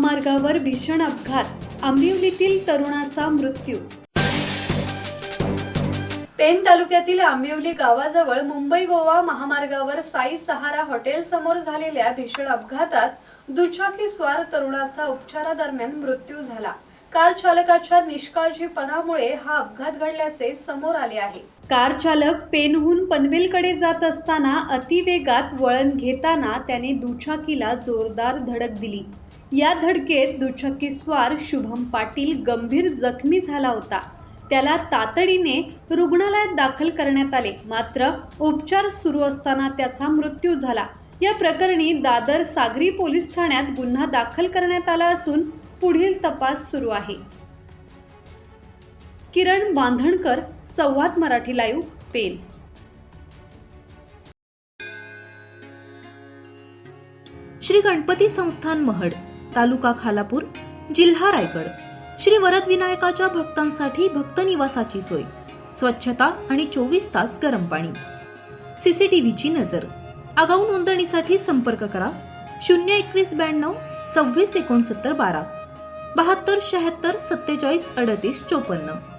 महामार्गावर भीषण अपघात, आंबिवलीतील तरुणाचा मृत्यू। पेण तालुक्यातील आंबिवली गावाजवळ मुंबई गोवा महामार्गावर साई सहारा हॉटेल समोर झालेल्या भीषण अपघातात दुचाकीस्वार तरुणाचा उपचारादरम्यान मृत्यू झाला। कार चालकाच्या निष्काळजीपणामुळे हा अपघात घडल्याचे समोर आले आहे। कार चालक पेणहून पनवेलकडे जात असताना अतिवेगात वळण घेताना त्याने दुचाकीला जोरदार धडक दिली। या धडकेत दुचाकीस्वार शुभम पाटील गंभीर जखमी झाला होता। त्याला तातडीने रुग्णालयात दाखल करण्यात आले, मात्र उपचार सुरू असताना त्याचा मृत्यू झाला। या प्रकरणी दादर सागरी पोलीस ठाण्यात गुन्हा दाखल करण्यात आला असून पुढील तपास सुरू आहे। किरण बांधणकर, संवाद मराठी लाईव्ह, पेण। श्री गणपती संस्थान महड, तालुका खालापूर, जिल्हा रायगड। श्री वरद विनायकाच्या भक्तांसाठी भक्त निवासाची सोय, स्वच्छता आणि 24 तास गरम पाणी, सीसीटीव्हीची नजर। आगाऊ नोंदणीसाठी संपर्क करा 02192 26 69 12 72 76 47 38 54।